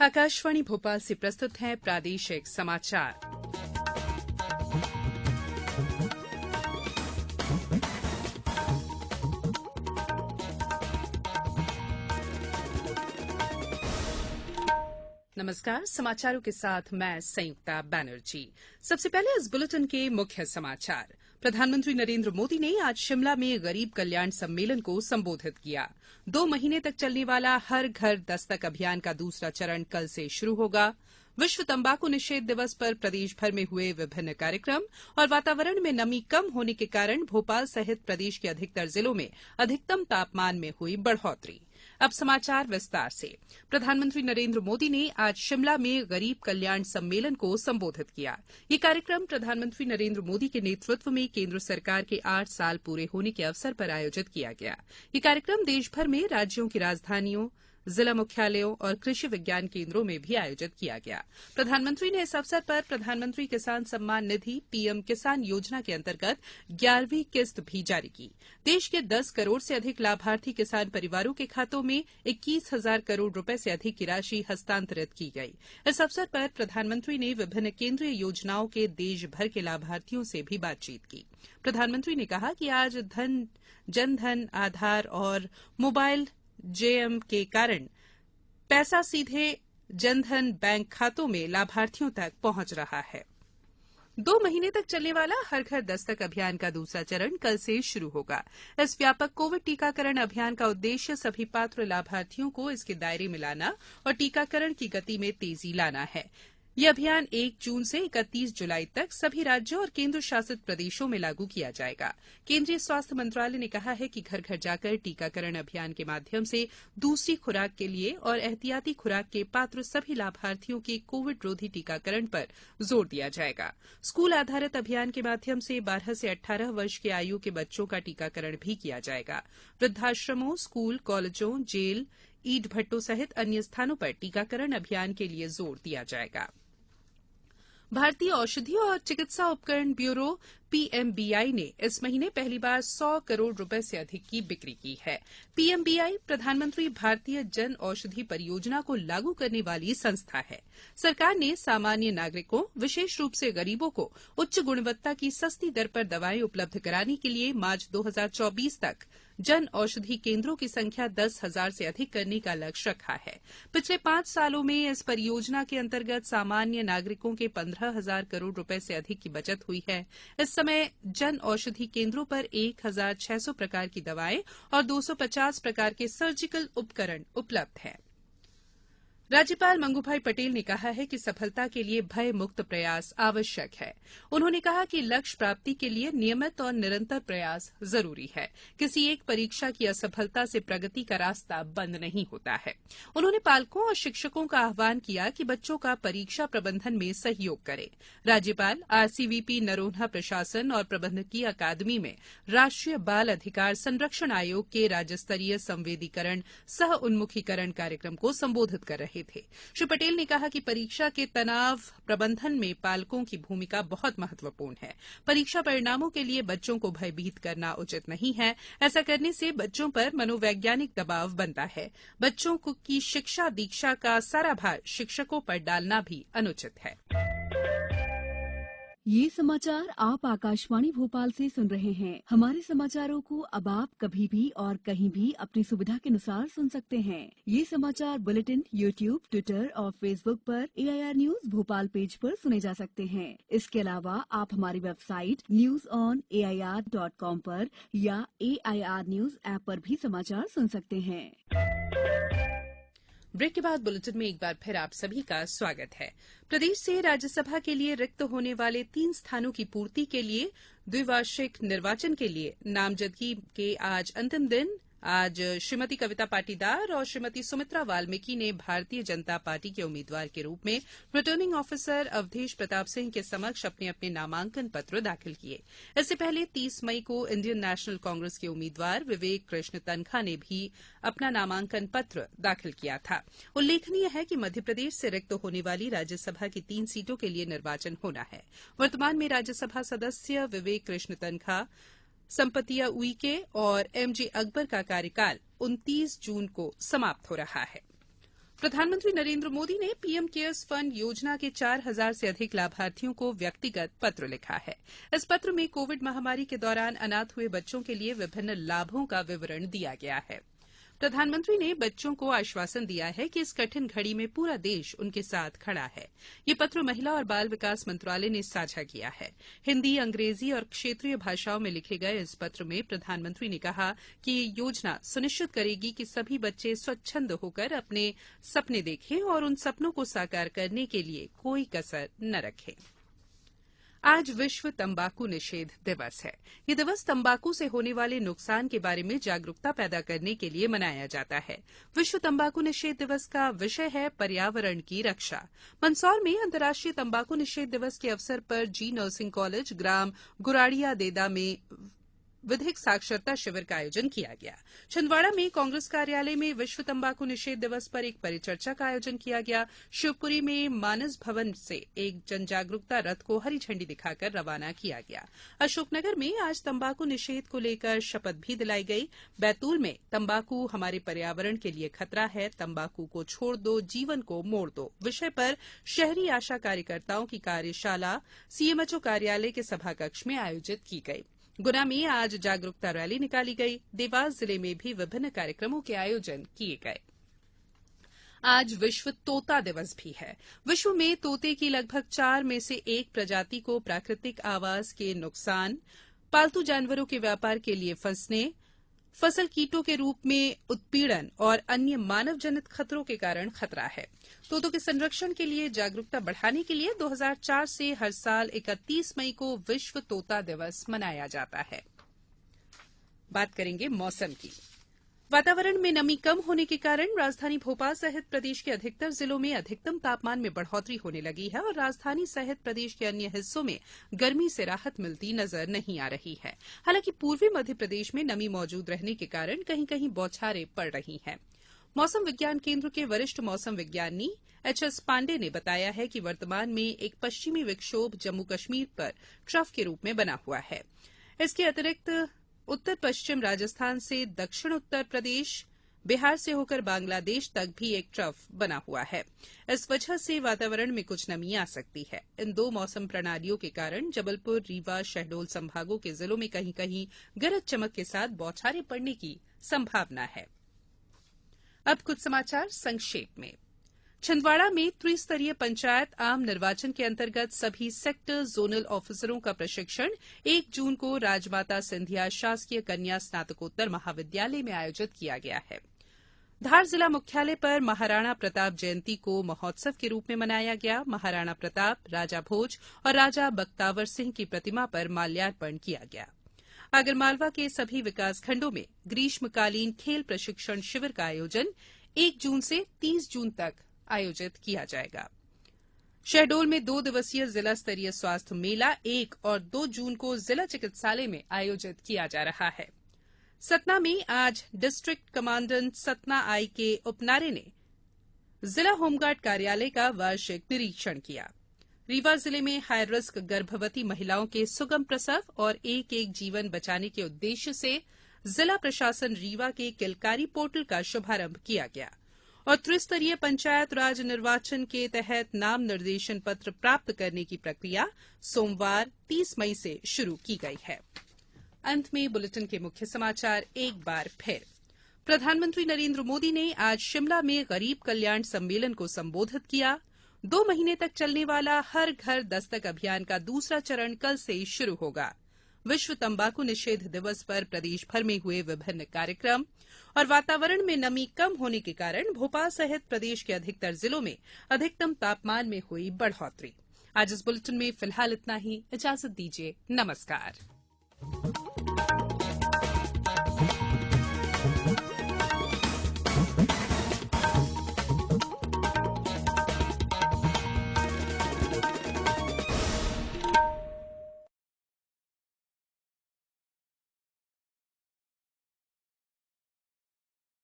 आकाशवाणी भोपाल से प्रस्तुत हैं प्रादेशिक समाचार। नमस्कार, समाचारों के साथ मैं संयुक्ता बैनर्जी। सबसे पहले इस बुलेटिन के मुख्य समाचार। प्रधानमंत्री नरेंद्र मोदी ने आज शिमला में गरीब कल्याण सम्मेलन को संबोधित किया। 2 महीने तक चलने वाला हर घर दस्तक अभियान का दूसरा चरण कल से शुरू होगा। विश्व तंबाकू निषेध दिवस पर प्रदेश भर में हुए विभिन्न कार्यक्रम और वातावरण में नमी कम होने के कारण भोपाल सहित प्रदेश के अधिकतर जिलों में अधिकतम तापमान में हुई बढ़ोतरी। अब समाचार विस्तार से। प्रधानमंत्री नरेंद्र मोदी ने आज शिमला में गरीब कल्याण सम्मेलन को संबोधित किया। ये कार्यक्रम प्रधानमंत्री नरेंद्र मोदी के नेतृत्व में केंद्र सरकार के 8 साल पूरे होने के अवसर पर आयोजित किया गया। ये कार्यक्रम देश भर में राज्यों की राजधानियों, जिला मुख्यालयों और कृषि विज्ञान केंद्रों में भी आयोजित किया गया। प्रधानमंत्री ने इस अवसर पर प्रधानमंत्री किसान सम्मान निधि पीएम किसान योजना के अंतर्गत 11वीं किस्त भी जारी की। देश के 10 करोड़ से अधिक लाभार्थी किसान परिवारों के खातों में 21,000 करोड़ रुपए से अधिक की राशि हस्तांतरित की गई। इस अवसर पर प्रधानमंत्री ने विभिन्न केंद्रीय योजनाओं के देश भर के लाभार्थियों से भी बातचीत की। प्रधानमंत्री ने कहा कि आज जनधन, आधार और मोबाइल जेएम के कारण पैसा सीधे जनधन बैंक खातों में लाभार्थियों तक पहुंच रहा है। 2 महीने तक चलने वाला हर घर दस्तक अभियान का दूसरा चरण कल से शुरू होगा। इस व्यापक कोविड टीकाकरण अभियान का उद्देश्य सभी पात्र लाभार्थियों को इसके दायरे में लाना और टीकाकरण की गति में तेजी लाना है। यह अभियान 1 जून से 31 जुलाई तक सभी राज्यों और केंद्र शासित प्रदेशों में लागू किया जाएगा। केंद्रीय स्वास्थ्य मंत्रालय ने कहा है कि घर घर जाकर टीकाकरण अभियान के माध्यम से दूसरी खुराक के लिए और एहतियाती खुराक के पात्र सभी लाभार्थियों के कोविड रोधी टीकाकरण पर जोर दिया जाएगा। स्कूल आधारित अभियान के माध्यम से 12 से 18 वर्ष के आयु के बच्चों का टीकाकरण भी किया जाएगा। वृद्धाश्रमों, स्कूल, कॉलेजों, जेल, ईंट भट्टों सहित अन्य स्थानों पर टीकाकरण अभियान के लिए जोर दिया जाएगा। भारतीय औषधि और चिकित्सा उपकरण ब्यूरो पीएमबीआई ने इस महीने पहली बार 100 करोड़ रुपए से अधिक की बिक्री की है। पीएमबीआई प्रधानमंत्री भारतीय जन औषधि परियोजना को लागू करने वाली संस्था है। सरकार ने सामान्य नागरिकों, विशेष रूप से गरीबों को उच्च गुणवत्ता की सस्ती दर पर दवाएं उपलब्ध कराने के लिए मार्च 2024 तक जन औषधि केंद्रों की संख्या 10,000 से अधिक करने का लक्ष्य रखा है। पिछले 5 सालों में इस परियोजना के अंतर्गत सामान्य नागरिकों के 15,000 करोड़ रुपए से अधिक की बचत हुई है। इस समय जन औषधि केंद्रों पर 1,600 प्रकार की दवाएं और 250 प्रकार के सर्जिकल उपकरण उपलब्ध हैं। राज्यपाल मंगूभाई पटेल ने कहा है कि सफलता के लिए भय मुक्त प्रयास आवश्यक है। उन्होंने कहा कि लक्ष्य प्राप्ति के लिए नियमित और निरंतर प्रयास जरूरी है। किसी एक परीक्षा की असफलता से प्रगति का रास्ता बंद नहीं होता है। उन्होंने पालकों और शिक्षकों का आह्वान किया कि बच्चों का परीक्षा प्रबंधन में सहयोग करें। राज्यपाल आरसीवीपी नरोन्हा प्रशासन और प्रबंधकीय अकादमी में राष्ट्रीय बाल अधिकार संरक्षण आयोग के राज्य स्तरीय संवेदीकरण सह उन्मुखीकरण कार्यक्रम को संबोधित कर रहे थे। श्री पटेल ने कहा कि परीक्षा के तनाव प्रबंधन में पालकों की भूमिका बहुत महत्वपूर्ण है। परीक्षा परिणामों के लिए बच्चों को भयभीत करना उचित नहीं है। ऐसा करने से बच्चों पर मनोवैज्ञानिक दबाव बनता है। बच्चों की शिक्षा दीक्षा का सारा भार शिक्षकों पर डालना भी अनुचित है। ये समाचार आप आकाशवाणी भोपाल से सुन रहे हैं। हमारे समाचारों को अब आप कभी भी और कहीं भी अपनी सुविधा के अनुसार सुन सकते हैं। ये समाचार बुलेटिन यूट्यूब, ट्विटर और फेसबुक पर AIR न्यूज भोपाल पेज पर सुने जा सकते हैं। इसके अलावा आप हमारी वेबसाइट newsonair.com पर या AIR न्यूज ऐप पर भी समाचार सुन सकते हैं। ब्रेक के बाद बुलेटिन में एक बार फिर आप सभी का स्वागत है। प्रदेश से राज्यसभा के लिए रिक्त होने वाले 3 स्थानों की पूर्ति के लिए द्विवार्षिक निर्वाचन के लिए नामजदगी के आज अंतिम दिन आज श्रीमती कविता पाटीदार और श्रीमती सुमित्रा वाल्मीकि ने भारतीय जनता पार्टी के उम्मीदवार के रूप में रिटर्निंग ऑफिसर अवधेश प्रताप सिंह के समक्ष अपने अपने नामांकन पत्र दाखिल किए। इससे पहले 30 मई को इंडियन नेशनल कांग्रेस के उम्मीदवार विवेक कृष्ण तनखा ने भी अपना नामांकन पत्र दाखिल किया था। उल्लेखनीय है कि मध्यप्रदेश से रिक्त होने वाली राज्यसभा की 3 सीटों के लिए निर्वाचन होना है। वर्तमान में राज्यसभा सदस्य विवेक कृष्ण तनखा, संपतिया उइके और MJ अकबर का कार्यकाल 29 जून को समाप्त हो रहा है। प्रधानमंत्री नरेंद्र मोदी ने पीएम केयर्स फंड योजना के 4,000 से अधिक लाभार्थियों को व्यक्तिगत पत्र लिखा है। इस पत्र में कोविड महामारी के दौरान अनाथ हुए बच्चों के लिए विभिन्न लाभों का विवरण दिया गया है। प्रधानमंत्री ने बच्चों को आश्वासन दिया है कि इस कठिन घड़ी में पूरा देश उनके साथ खड़ा है। ये पत्र महिला और बाल विकास मंत्रालय ने साझा किया है। हिन्दी, अंग्रेजी और क्षेत्रीय भाषाओं में लिखे गए इस पत्र में प्रधानमंत्री ने कहा कि ये योजना सुनिश्चित करेगी कि सभी बच्चे स्वच्छंद होकर अपने सपने देखें और उन सपनों को साकार करने के लिए कोई कसर न रखें। आज विश्व तंबाकू निषेध दिवस है। ये दिवस तंबाकू से होने वाले नुकसान के बारे में जागरूकता पैदा करने के लिए मनाया जाता है। विश्व तंबाकू निषेध दिवस का विषय है पर्यावरण की रक्षा। मंदसौर में अंतर्राष्ट्रीय तंबाकू निषेध दिवस के अवसर पर जी नर्सिंग कॉलेज ग्राम गुराड़िया देदा में विधिक साक्षरता शिविर का आयोजन किया गया। छिंदवाड़ा में कांग्रेस कार्यालय में विश्व तंबाकू निषेध दिवस पर एक परिचर्चा का आयोजन किया गया। शिवपुरी में मानस भवन से एक जनजागरूकता रथ को हरी झंडी दिखाकर रवाना किया गया। अशोकनगर में आज तंबाकू निषेध को लेकर शपथ भी दिलाई गई। बैतूल में तंबाकू हमारे पर्यावरण के लिए खतरा है, तंबाकू को छोड़ दो, जीवन को मोड़ दो विषय पर शहरी आशा कार्यकर्ताओं की कार्यशाला सीएमएचओ कार्यालय के सभाकक्ष में आयोजित की गई। गुना में आज जागरूकता रैली निकाली गई। देवास जिले में भी विभिन्न कार्यक्रमों के आयोजन किए गए। आज विश्व तोता दिवस भी है। विश्व में तोते की लगभग 4 में से 1 प्रजाति को प्राकृतिक आवास के नुकसान, पालतू जानवरों के व्यापार के लिए फंसने, फसल कीटों के रूप में उत्पीड़न और अन्य मानव जनित खतरों के कारण खतरा है। तोतों के संरक्षण के लिए जागरूकता बढ़ाने के लिए 2004 से हर साल 31 मई को विश्व तोता दिवस मनाया जाता है। बात करेंगे मौसम की। वातावरण में नमी कम होने के कारण राजधानी भोपाल सहित प्रदेश के अधिकतर जिलों में अधिकतम तापमान में बढ़ोतरी होने लगी है और राजधानी सहित प्रदेश के अन्य हिस्सों में गर्मी से राहत मिलती नजर नहीं आ रही है। हालांकि पूर्वी मध्य प्रदेश में नमी मौजूद रहने के कारण कहीं कहीं बौछारें पड़ रही हैं। मौसम विज्ञान केंद्र के वरिष्ठ मौसम विज्ञानी एचएस पांडे ने बताया है कि वर्तमान में एक पश्चिमी विक्षोभ जम्मू कश्मीर पर ट्रफ के रूप में बना हुआ है। इसके अतिरिक्त उत्तर पश्चिम राजस्थान से दक्षिण उत्तर प्रदेश, बिहार से होकर बांग्लादेश तक भी एक ट्रफ बना हुआ है। इस वजह से वातावरण में कुछ नमी आ सकती है। इन 2 मौसम प्रणालियों के कारण जबलपुर, रीवा, शहडोल संभागों के जिलों में कहीं कहीं गरज चमक के साथ बौछारें पड़ने की संभावना है। अब कुछ समाचार संक्षेप में। छिंदवाड़ा में त्रिस्तरीय पंचायत आम निर्वाचन के अंतर्गत सभी सेक्टर जोनल ऑफिसरों का प्रशिक्षण 1 जून को राजमाता सिंधिया शासकीय कन्या स्नातकोत्तर महाविद्यालय में आयोजित किया गया है। धार जिला मुख्यालय पर महाराणा प्रताप जयंती को महोत्सव के रूप में मनाया गया। महाराणा प्रताप, राजा भोज और राजा बख्तावर सिंह की प्रतिमा पर माल्यार्पण किया गया। आगरमालवा के सभी विकासखंडों में ग्रीष्मकालीन खेल प्रशिक्षण शिविर का आयोजन 1 जून से 30 जून तक आयोजित किया जाएगा। शहडोल में 2 दिवसीय जिला स्तरीय स्वास्थ्य मेला 1 और 2 जून को जिला चिकित्सालय में आयोजित किया जा रहा है। सतना में आज डिस्ट्रिक्ट कमांडेंट सतना आई के उपनारे ने जिला होमगार्ड कार्यालय का वार्षिक निरीक्षण किया। रीवा जिले में हाई रिस्क गर्भवती महिलाओं के सुगम प्रसव और एक जीवन बचाने के उद्देश्य से जिला प्रशासन रीवा के किलकारी पोर्टल का शुभारंभ किया गया और त्रिस्तरीय पंचायत राज निर्वाचन के तहत नाम निर्देशन पत्र प्राप्त करने की प्रक्रिया सोमवार 30 मई से शुरू की गई है। अंत में बुलेटिन के मुख्य समाचार एक बार फिर। प्रधानमंत्री नरेंद्र मोदी ने आज शिमला में गरीब कल्याण सम्मेलन को संबोधित किया। 2 महीने तक चलने वाला हर घर दस्तक अभियान का दूसरा चरण कल से शुरू होगा। विश्व तंबाकू निषेध दिवस पर प्रदेश भर में हुए विभिन्न कार्यक्रम और वातावरण में नमी कम होने के कारण भोपाल सहित प्रदेश के अधिकतर जिलों में अधिकतम तापमान में हुई बढ़ोतरी। आज इस बुलेटिन में फिलहाल इतना ही। इजाजत दीजिए। नमस्कार।